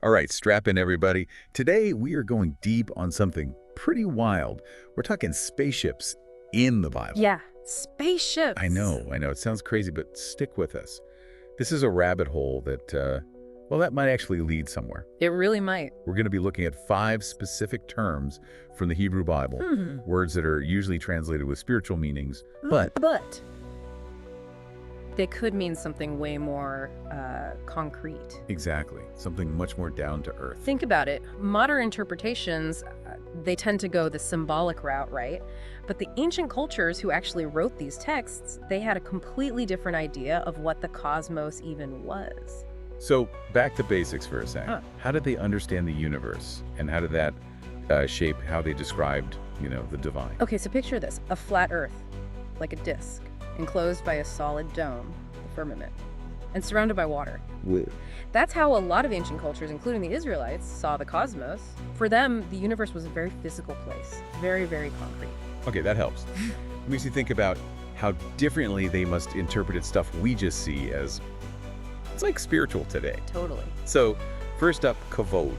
All right, strap in, everybody. Today, we are going deep on something pretty wild. We're talking spaceships in the Bible. Yeah, spaceships. I know. It sounds crazy, but stick with us. This is a rabbit hole that, well, that might actually lead somewhere. It really might. We're going to be looking at 5 specific terms from the Hebrew Bible, words that are usually translated with spiritual meanings, but they could mean something way more concrete. exactly, something much more down to earth. Think about it. Modern interpretations, they tend to go the symbolic route, right? But the ancient cultures who actually wrote these texts, they had a completely different idea of what the cosmos even was. So back to basics for a second. How did they understand the universe, and how did that shape how they described, the divine? Okay, so picture this, a flat earth, like a disc, enclosed by a solid dome, the firmament, and surrounded by water. That's how a lot of ancient cultures, including the Israelites, saw the cosmos. For them, the universe was a very physical place, very, very concrete. Okay, that helps. It makes you think about how differently they must interpret stuff we just see as, it's like spiritual today. Totally. So, first up, Kavod.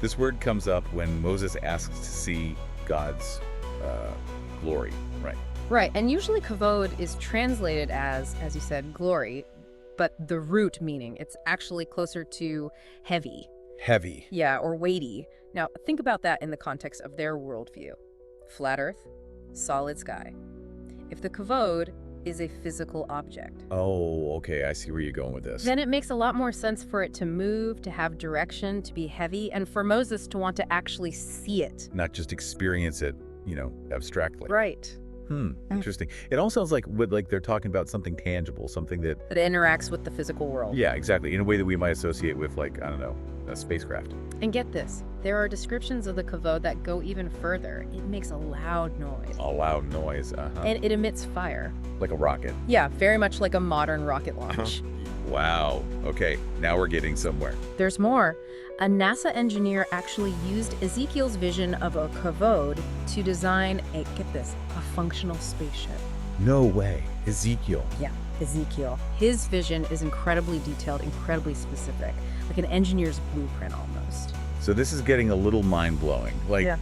This word comes up when Moses asks to see God's glory, right? Right, and usually kavod is translated as you said, glory, but the root meaning, it's actually closer to heavy. Heavy. Yeah, or weighty. Now, think about that in the context of their worldview. Flat earth, solid sky. If the kavod is a physical object, Oh, okay, I see where you're going with this. then it makes a lot more sense for it to move, to have direction, to be heavy, and for Moses to want to actually see it. Not just experience it, abstractly. Right. Interesting. It all sounds like they're talking about something tangible, something that, That interacts with the physical world. yeah, exactly, in a way that we might associate with, I don't know, a spacecraft. And get this, there are descriptions of the kavod that go even further. It makes a loud noise. A loud noise, And it emits fire. like a rocket. Yeah, very much like a modern rocket launch. Wow. Okay, now we're getting somewhere. There's more. A NASA engineer actually used Ezekiel's vision of a kavod to design get this, a functional spaceship. No way. Ezekiel. Yeah, Ezekiel. His vision is incredibly detailed, incredibly specific, like an engineer's blueprint almost. So this is getting a little mind-blowing. Yeah.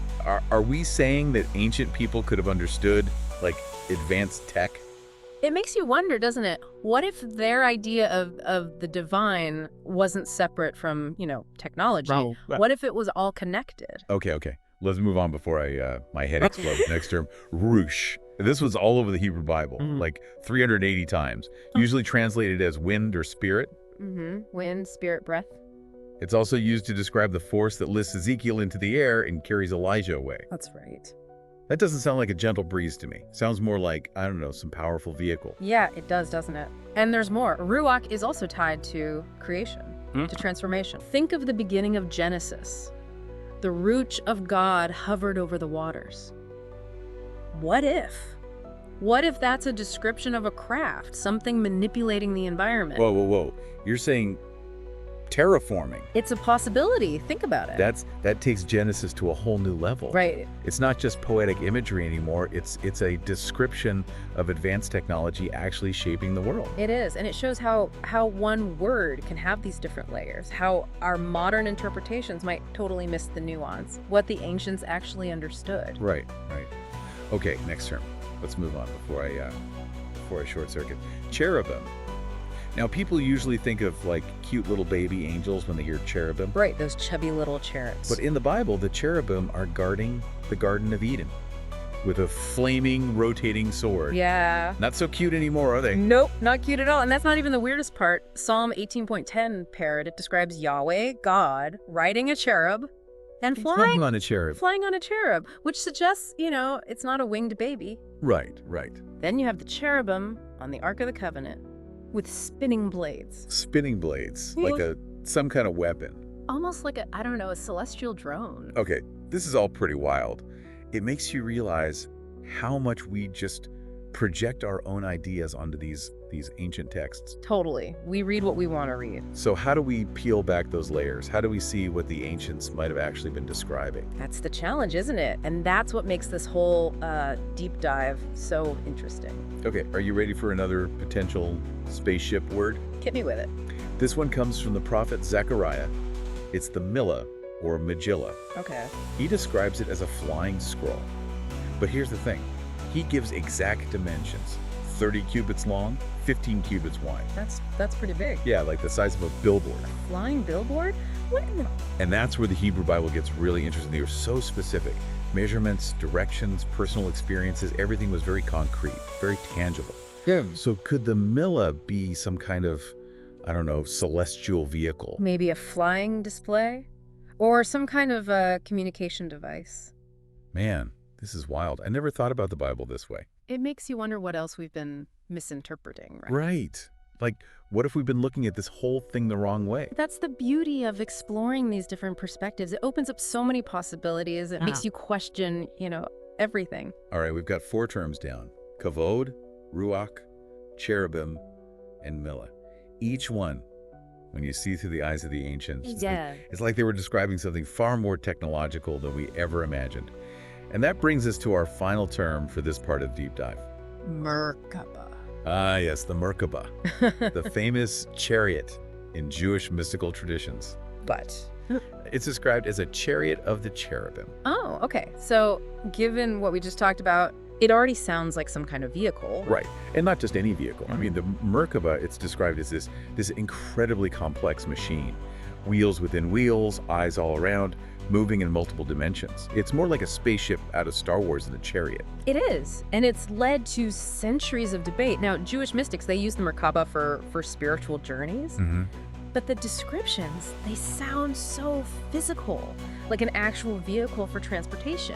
Are we saying that ancient people could have understood, advanced tech? It makes you wonder, doesn't it? What if their idea of the divine wasn't separate from, technology? Right. What if it was all connected? Okay. Let's move on before my head explodes. Next term, Ruach. This was all over the Hebrew Bible, 380 times. Usually translated as wind or spirit. Wind, spirit, breath. It's also used to describe the force that lifts Ezekiel into the air and carries Elijah away. That's right. That doesn't sound like a gentle breeze to me. Sounds more like, I don't know, some powerful vehicle. Yeah, it does, doesn't it? And there's more. Ruach is also tied to creation, to transformation. Think of the beginning of Genesis. The Ruach of God hovered over the waters. What if? What if that's a description of a craft, something manipulating the environment? Whoa. You're saying terraforming. It's a possibility. Think about it. That takes Genesis to a whole new level. Right. It's not just poetic imagery anymore. It's a description of advanced technology actually shaping the world. It is, and it shows how one word can have these different layers, how our modern interpretations might totally miss the nuance, what the ancients actually understood. Right. Okay, next term. Let's move on before I short circuit. Cherubim. Now, people usually think of cute little baby angels when they hear cherubim. Right, those chubby little cherubs. But in the Bible, the cherubim are guarding the Garden of Eden with a flaming, rotating sword. Yeah. Not so cute anymore, are they? Nope, not cute at all. And that's not even the weirdest part. Psalm 18.10 parrot, it describes Yahweh, God, riding a cherub and flying on a cherub. Flying on a cherub, which suggests, it's not a winged baby. Right. Then you have the cherubim on the Ark of the Covenant with spinning blades. Spinning blades, some kind of weapon. Almost like a celestial drone. Okay, this is all pretty wild. It makes you realize how much we just project our own ideas onto these ancient texts. Totally. We read what we want to read. So how do we peel back those layers? How do we see what the ancients might have actually been describing? That's the challenge, isn't it? And that's what makes this whole deep dive so interesting. Okay, are you ready for another potential spaceship word? Hit me with it. This one comes from the prophet Zechariah. It's the Milla, or Magilla. Okay. He describes it as a flying scroll. But here's the thing. He gives exact dimensions. 30 cubits long, 15 cubits wide. That's pretty big. Yeah, like the size of a billboard. Flying billboard? What in the... And that's where the Hebrew Bible gets really interesting. They were so specific. Measurements, directions, personal experiences, everything was very concrete, very tangible. Yeah. So could the Milla be some kind of, I don't know, celestial vehicle? Maybe a flying display? Or some kind of communication device? Man, this is wild. I never thought about the Bible this way. It makes you wonder what else we've been misinterpreting, right? Right. Like, what if we've been looking at this whole thing the wrong way? That's the beauty of exploring these different perspectives. It opens up so many possibilities. It makes you question, everything. All right, we've got 4 terms down. Kavod, Ruach, cherubim, and Milla. Each one, when you see through the eyes of the ancients, it's like they were describing something far more technological than we ever imagined. And that brings us to our final term for this part of Deep Dive. Merkaba. Ah, yes, the Merkaba, the famous chariot in Jewish mystical traditions. But It's described as a chariot of the cherubim. oh, okay. So given what we just talked about, it already sounds like some kind of vehicle. Right, and not just any vehicle. I mean, the Merkaba, it's described as this incredibly complex machine. Wheels within wheels, eyes all around, moving in multiple dimensions. It's more like a spaceship out of Star Wars than a chariot. It is, and it's led to centuries of debate. Now, Jewish mystics, they use the Merkaba for spiritual journeys, but the descriptions, they sound so physical, like an actual vehicle for transportation.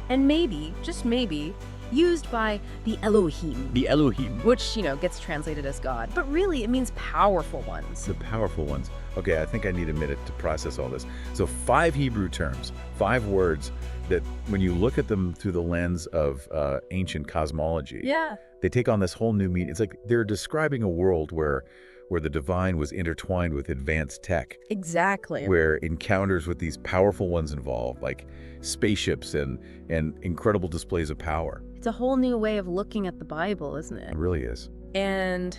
And maybe, just maybe, used by the Elohim. The Elohim. Which, gets translated as God. But really, it means powerful ones. The powerful ones. Okay, I think I need a minute to process all this. So 5 Hebrew terms, 5 words that when you look at them through the lens of ancient cosmology, they take on this whole new meaning. It's like they're describing a world where the divine was intertwined with advanced tech. Exactly. Where encounters with these powerful ones involved, like spaceships and incredible displays of power. It's a whole new way of looking at the Bible, isn't it? It really is. And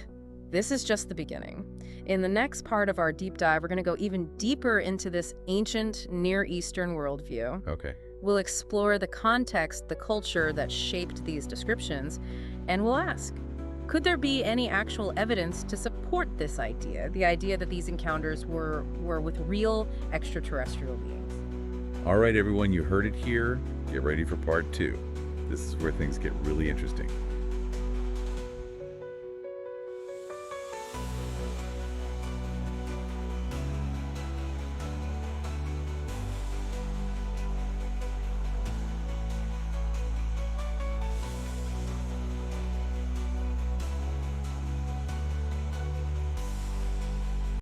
this is just the beginning. In the next part of our deep dive, we're going to go even deeper into this ancient Near Eastern worldview. Okay. We'll explore the context, the culture that shaped these descriptions, and we'll ask, could there be any actual evidence to support this idea, the idea that these encounters were with real extraterrestrial beings? All right, everyone, you heard it here. Get ready for part 2. This is where things get really interesting.